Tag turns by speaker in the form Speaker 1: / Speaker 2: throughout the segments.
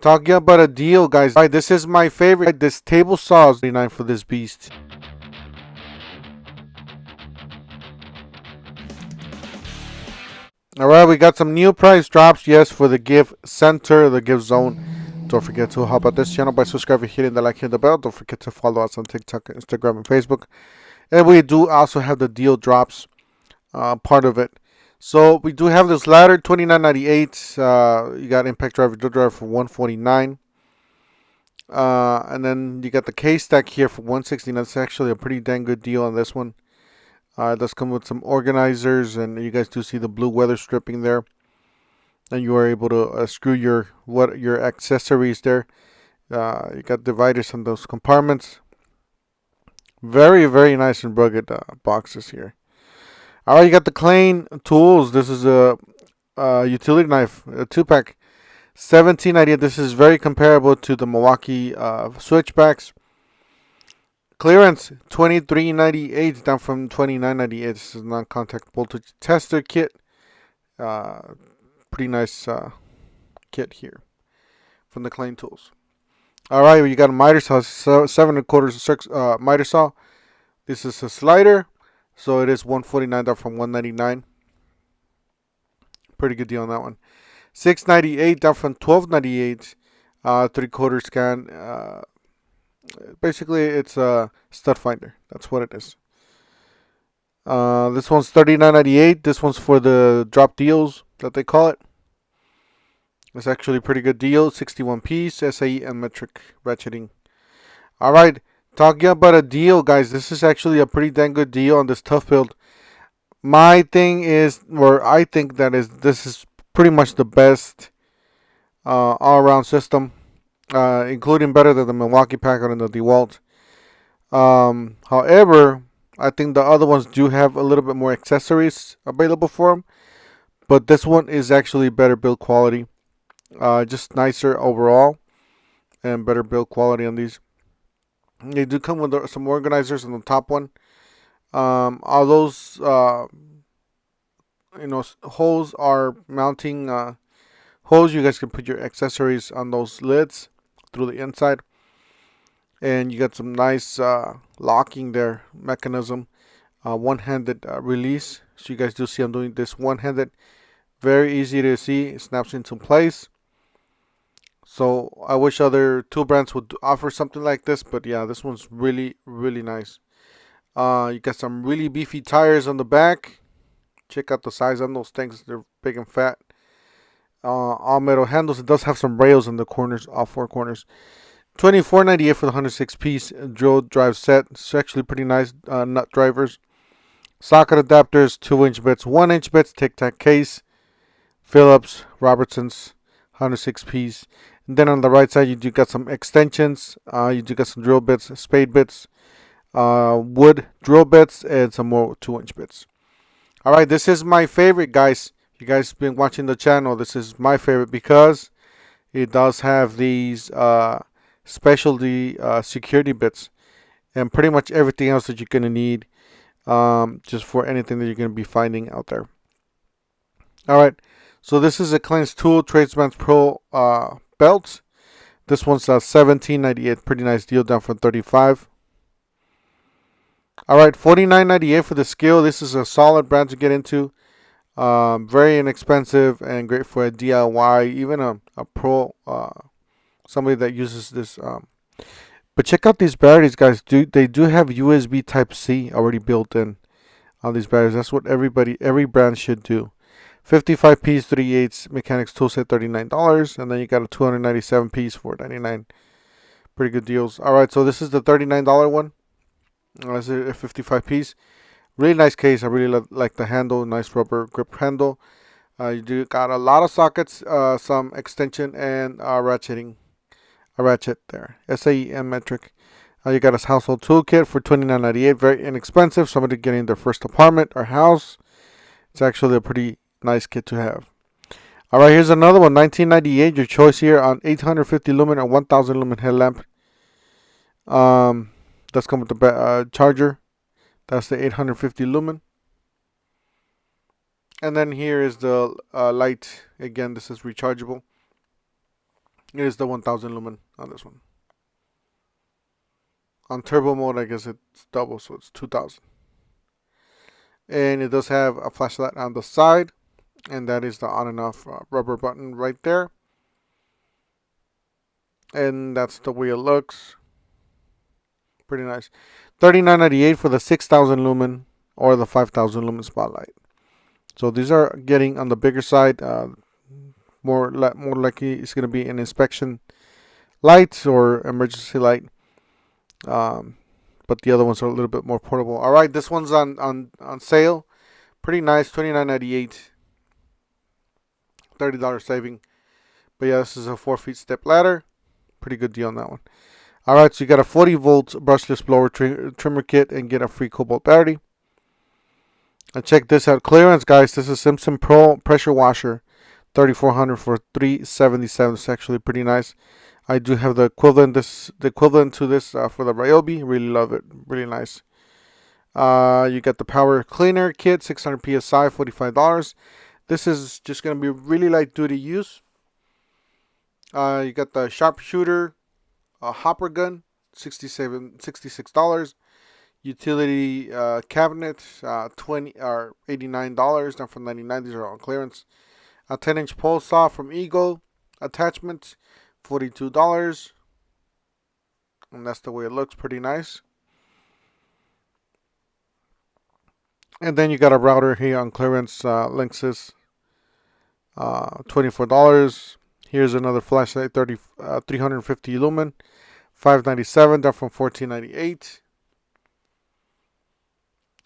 Speaker 1: Talking about a deal, guys. All right, this is my favorite. This table saw is $39 for this beast. All right, we got some new price drops. Yes, for the gift center, the gift zone. Don't forget to help out this channel by subscribing, hitting the like, hitting the bell. Don't forget to follow us on TikTok, Instagram, and Facebook. And we do also have the deal drops part of it. So we do have this ladder, $29.98. You got impact driver, drill driver for $149. And then you got the case stack here for $169. That's actually a pretty dang good deal on this one. It does come with some organizers, and you guys do see the blue weather stripping there. And you are able to screw your accessories there. You got dividers on those compartments. Very, very nice and rugged boxes here. All right, you got the Klein tools. This is a utility knife, a 2-pack, $17.98. This is very comparable to the Milwaukee switchbacks. Clearance $23.98, down from $29.98. This is non-contact voltage tester kit. Pretty nice kit here from the Klein tools. All right, you got a miter saw, 7 1/4 miter saw. This is a slider, so it is $149, down from $199. Pretty good deal on that one. $6.98, down from $12.98. 3/4 scan. Basically, it's a stud finder. That's what it is. This one's $39.98. This one's for the drop deals that they call it. It's actually a pretty good deal. 61 piece, SAE and metric ratcheting. All right, talking about a deal, guys. This is actually a pretty dang good deal on this tough build. My thing is, or I think that this is pretty much the best all-around system, including better than the Milwaukee Packard and the DeWalt. However, I think the other ones do have a little bit more accessories available for them, but this one is actually better build quality. Just nicer overall and better build quality on these. They do come with some organizers on the top one. All those holes are mounting holes. You guys can put your accessories on those lids through the inside, and you got some nice locking there mechanism. One-handed release. So you guys do see I'm doing this one-handed. Very easy to see. It snaps into place. So I wish other tool brands would offer something like this, but yeah, this one's really, really nice. You got some really beefy tires on the back. Check out the size on those things. They're big and fat. All metal handles. It does have some rails in the corners, all 4 corners. $24.98 for the 106 piece drill drive set. It's actually pretty nice. Nut drivers. Socket adapters, 2-inch bits, 1-inch bits, tic-tac case. Phillips, Robertson's, 106 piece. And then on the right side, you do got some extensions. You do got some drill bits, spade bits, wood drill bits, and some more 2-inch bits. All right, this is my favorite, guys. If you guys been watching the channel, this is my favorite because it does have these specialty security bits and pretty much everything else that you're going to need just for anything that you're going to be finding out there. All right. So this is a Klein's Tool Tradesman's Pro belt. This one's $17.98. Pretty nice deal, down from $35. All right, $49.98 for the Skill. This is a solid brand to get into. Very inexpensive and great for a DIY, even a pro, somebody that uses this. But check out these batteries, guys. They do have USB Type-C already built in on these batteries. That's what every brand should do. 55 piece 3/8 mechanics tool set, $39, and then you got a 297 piece for $99. Pretty good deals. All right, so this is the $39 one. This is a 55 piece. Really nice case. I really like the handle. Nice rubber grip handle. You do got a lot of sockets, some extension, and a ratchet there. SAE and metric. You got a household toolkit for $29.98. Very inexpensive. Somebody getting their first apartment or house. It's actually a pretty nice kit to have. All right, here's another one. $19.98. Your choice here on 850 lumen or 1000 lumen headlamp. That's come with the charger. That's the 850 lumen. And then here is the light. Again, this is rechargeable. It is the 1000 lumen on this one. On turbo mode, I guess it's double, so it's 2000. And it does have a flashlight on the side, and that is the on and off rubber button right there. And that's the way it looks. Pretty nice. $39.98 for the 6000 lumen or the 5000 lumen spotlight. So these are getting on the bigger side. More likely it's going to be an inspection light or emergency light. But the other ones are a little bit more portable. All right, this one's on sale. Pretty nice, $29.98. $30 saving. But yeah, this is a 4-feet step ladder. Pretty good deal on that one. All right, so you got a 40-volt brushless blower trimmer kit and get a free cobalt battery. And check this out, clearance, guys. This is Simpson Pro pressure washer, 3400 for $377. It's actually pretty nice. I do have the equivalent to this for the Ryobi. Really love it. Really nice. You got the power cleaner kit, 600 psi, $45. This is just gonna be really light duty use. You got the sharpshooter hopper gun, $66. Utility cabinet, $89, down from $99. These are on clearance. A 10-inch pole saw from Eagle attachment, $42. And that's the way it looks. Pretty nice. And then you got a router here on clearance, Linksys, $24. Here's another flashlight, 350 lumen, $597, down from $14.98.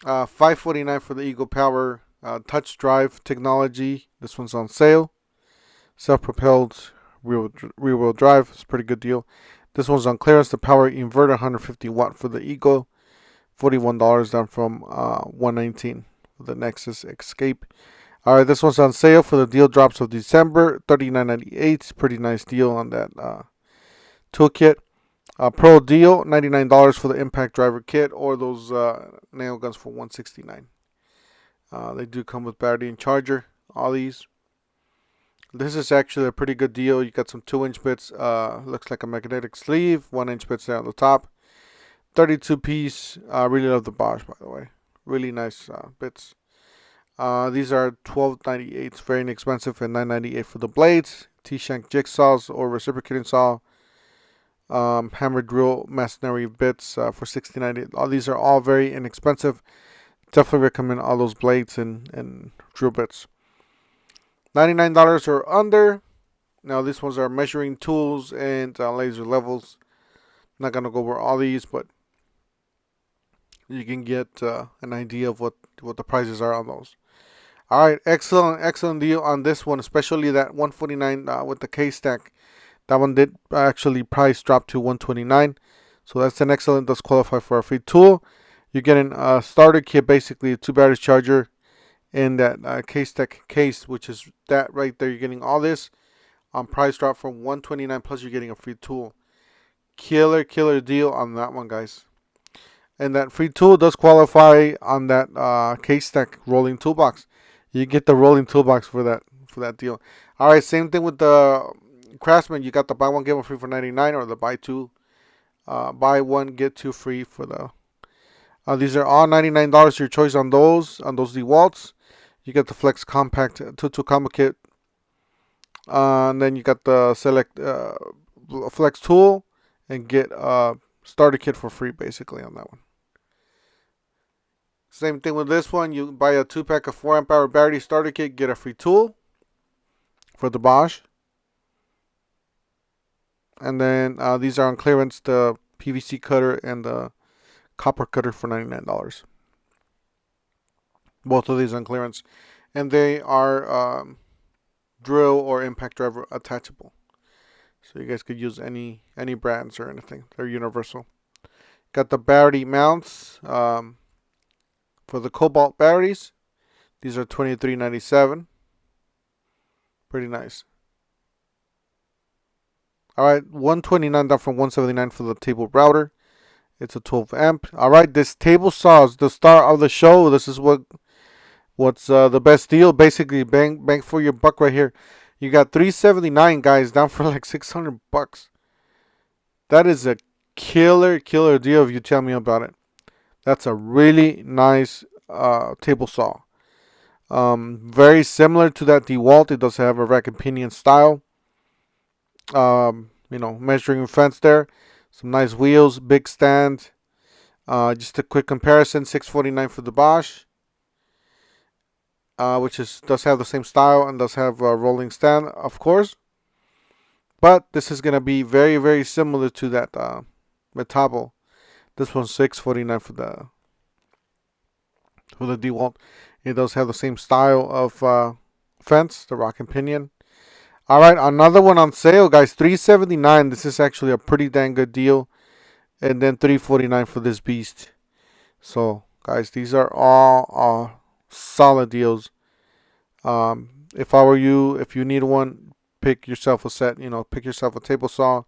Speaker 1: $549 for the Eagle Power touch drive technology. This one's on sale. Self-propelled rear-wheel drive. It's a pretty good deal. This one's on clearance. The power inverter, 150 watt for the Eagle, $41, down from $119 for the Nexus Escape. All right, this one's on sale for the deal drops of December, $39.98. Pretty nice deal on that toolkit. Pro deal, $99 for the impact driver kit, or those nail guns for $169. They do come with battery and charger, all these. This is actually a pretty good deal. You got some 2-inch bits, looks like a magnetic sleeve, 1-inch bits there on the top. 32-piece, really love the Bosch, by the way. Really nice bits. These are $12.98, very inexpensive, and $9.98 for the blades. T-shank jigsaws or reciprocating saw. Hammer drill masonry bits for $69. All these are all very inexpensive. Definitely recommend all those blades and drill bits. $99 or under. Now these ones are measuring tools and laser levels. Not gonna go over all these, but you can get an idea of what the prices are on those. All right, excellent deal on this one, especially that $149 with the K-Stack. That one did actually price drop to $129, so that's an excellent. Does qualify for a free tool. You're getting a starter kit, basically a 2 battery charger, and that K-Stack case, which is that right there. You're getting all this on price drop from $129, plus you're getting a free tool. Killer deal on that one, guys. And that free tool does qualify on that K-Stack rolling toolbox. You get the rolling toolbox for that deal. All right, same thing with the Craftsman. You got the buy one get one free for $99, or the buy one get two free for the. These are all $99. Your choice on those DeWalt's. You get the Flex Compact 2 combo kit, and then you got the select Flex tool, and get a starter kit for free, basically, on that one. Same thing with this one. You buy a 2-pack of 4 amp hour battery starter kit, get a free tool for the Bosch. And then these are on clearance, the PVC cutter and the copper cutter for $99. Both of these on clearance. And they are drill or impact driver attachable. So you guys could use any brands or anything. They're universal. Got the battery mounts. For the cobalt batteries, these are $23.97. Pretty nice. All right, $129 down from $179 for the table router. It's a 12 amp. All right, this table saw is the star of the show. This is what's the best deal. Basically, bang for your buck right here. You got $379, guys, down for like $600. That is a killer deal if you tell me about it. That's a really nice table saw. Very similar to that DeWalt. It does have a rack and pinion style. Measuring fence there. Some nice wheels, big stand. Just a quick comparison: $649 for the Bosch, which does have the same style and does have a rolling stand, of course. But this is gonna be very similar to that Metabo. This one's $649 for the DeWalt. It does have the same style of fence, the rock and pinion. All right, another one on sale, guys. $379. This is actually a pretty dang good deal. And then $349 for this beast. So, guys, these are all solid deals. If I were you, if you need one, pick yourself a set. Pick yourself a table saw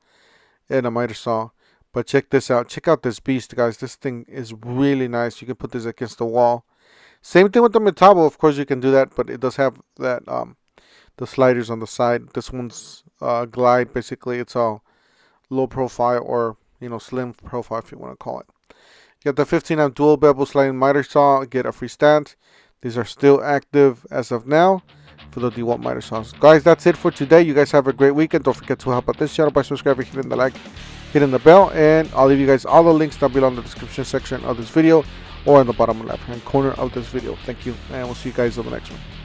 Speaker 1: and a miter saw. But check this out. Check out this beast, guys. This thing is really nice. You can put this against the wall. Same thing with the Metabo. Of course, you can do that, but it does have that the sliders on the side. This one's glide. Basically, it's all low profile or slim profile, if you want to call it. You got the 15-amp dual bevel sliding miter saw. Get a free stand. These are still active as of now for the DeWalt miter saws. Guys, that's it for today. You guys have a great weekend. Don't forget to help out this channel by subscribing, hitting the like, hitting the bell, and I'll leave you guys all the links down below in the description section of this video or in the bottom left hand corner of this video. Thank you, and we'll see you guys on the next one.